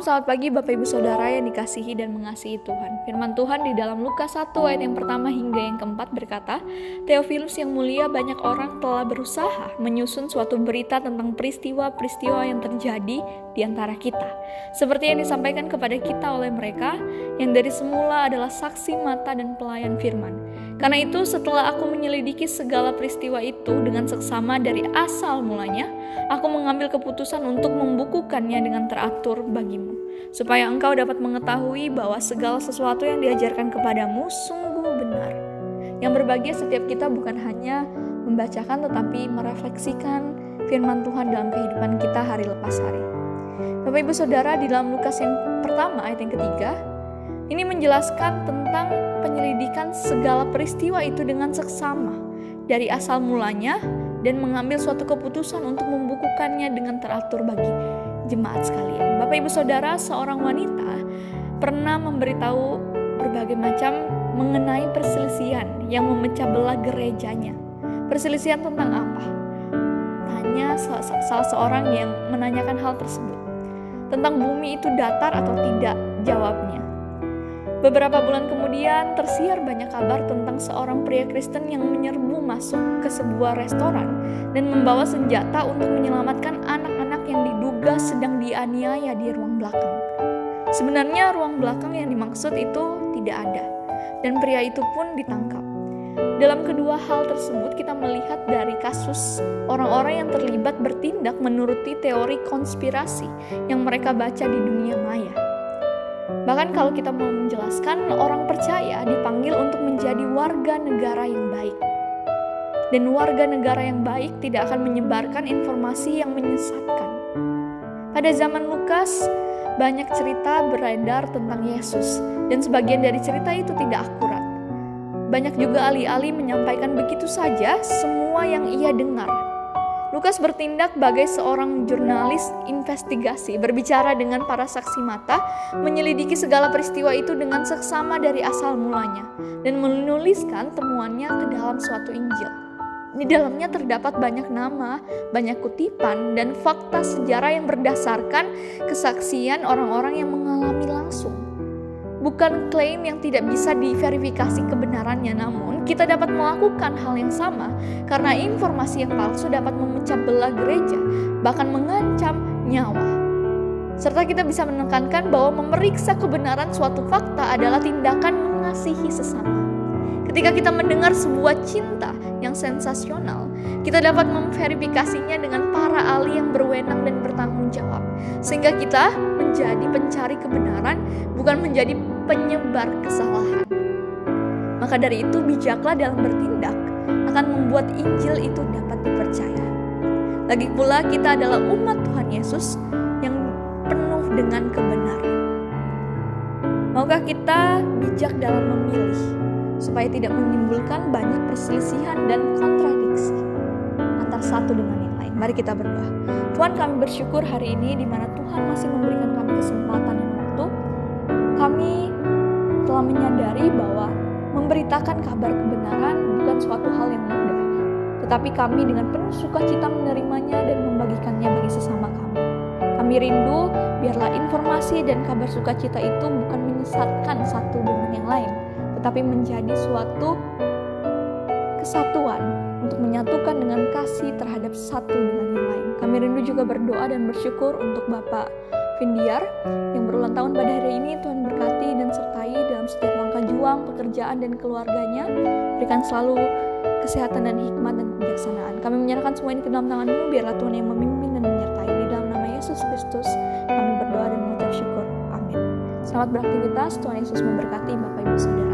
Shalom, selamat pagi Bapak Ibu Saudara yang dikasihi dan mengasihi Tuhan. Firman Tuhan di dalam Lukas 1 ayat yang pertama hingga yang keempat berkata, Theophilus yang mulia, banyak orang telah berusaha menyusun suatu berita tentang peristiwa-peristiwa yang terjadi di antara kita, seperti yang disampaikan kepada kita oleh mereka yang dari semula adalah saksi mata dan pelayan firman. Karena itu setelah aku menyelidiki segala peristiwa itu dengan seksama dari asal mulanya, aku mengambil keputusan untuk membukukannya dengan teratur bagimu, supaya engkau dapat mengetahui bahwa segala sesuatu yang diajarkan kepadamu sungguh benar. Yang berbahagia setiap kita bukan hanya membacakan tetapi merefleksikan firman Tuhan dalam kehidupan kita hari lepas hari. Bapak Ibu Saudara, di dalam Lukas yang pertama ayat yang ketiga, ini menjelaskan tentang penyelidikan segala peristiwa itu dengan seksama dari asal mulanya dan mengambil suatu keputusan untuk membukukannya dengan teratur bagi jemaat sekalian. Bapak Ibu Saudara, seorang wanita pernah memberitahu berbagai macam mengenai perselisihan yang memecah belah gerejanya. Perselisihan tentang apa? Tanya salah seorang yang menanyakan hal tersebut. Tentang bumi itu datar atau tidak, jawabnya. Beberapa bulan kemudian tersiar banyak kabar tentang seorang pria Kristen yang menyerbu masuk ke sebuah restoran dan membawa senjata untuk menyelamatkan anak-anak yang diduga sedang dianiaya di ruang belakang. Sebenarnya ruang belakang yang dimaksud itu tidak ada, dan pria itu pun ditangkap. Dalam kedua hal tersebut kita melihat dari kasus orang-orang yang terlibat bertindak menuruti teori konspirasi yang mereka baca di dunia maya. Bahkan kalau kita mau menjelaskan, orang percaya dipanggil untuk menjadi warga negara yang baik. Dan warga negara yang baik tidak akan menyebarkan informasi yang menyesatkan. Pada zaman Lukas, banyak cerita beredar tentang Yesus, dan sebagian dari cerita itu tidak akurat. Banyak juga alih-alih menyampaikan begitu saja semua yang ia dengar. Lukas bertindak sebagai seorang jurnalis investigasi, berbicara dengan para saksi mata, menyelidiki segala peristiwa itu dengan seksama dari asal mulanya, dan menuliskan temuannya ke dalam suatu Injil. Di dalamnya terdapat banyak nama, banyak kutipan, dan fakta sejarah yang berdasarkan kesaksian orang-orang yang mengalami langsung. Bukan klaim yang tidak bisa diverifikasi kebenarannya, namun kita dapat melakukan hal yang sama karena informasi yang palsu dapat memecah belah gereja, bahkan mengancam nyawa. Serta kita bisa menekankan bahwa memeriksa kebenaran suatu fakta adalah tindakan mengasihi sesama. Ketika kita mendengar sebuah cinta yang sensasional, kita dapat memverifikasinya dengan para ahli yang berwenang dan bertanggung jawab, sehingga kita menjadi pencari kebenaran, bukan menjadi penyebar kesalahan. Maka dari itu bijaklah dalam bertindak akan membuat Injil itu dapat dipercaya. Lagi pula kita adalah umat Tuhan Yesus yang penuh dengan kebenaran. Maukah kita bijak dalam memilih supaya tidak menimbulkan banyak perselisihan dan kontradiksi antara satu dengan yang lain? Mari kita berdoa. Tuhan, kami bersyukur hari ini di mana Tuhan masih memberikan kami kesempatan dan waktu. Kami telah menyadari bahwa memberitakan kabar kebenaran bukan suatu hal yang mudah, tetapi kami dengan penuh sukacita menerimanya dan membagikannya bagi sesama kami. Kami rindu biarlah informasi dan kabar sukacita itu bukan menyesatkan satu dengan yang lain, tetapi menjadi suatu kesatuan untuk menyatukan dengan kasih terhadap satu dengan yang lain. Kami rindu juga berdoa dan bersyukur untuk Bapak Vindiar yang berulang tahun pada hari ini. Tuhan berkati dan sertai dalam setiap langkah juang, pekerjaan dan keluarganya. Berikan selalu kesehatan dan hikmat dan kebijaksanaan. Kami menyerahkan semua ini ke dalam tangan-Mu, biarlah Tuhan yang memimpin dan menyertai. Di dalam nama Yesus Kristus kami berdoa dan mengucap syukur. Amin. Selamat beraktivitas, Tuhan Yesus memberkati Bapak Ibu Saudara.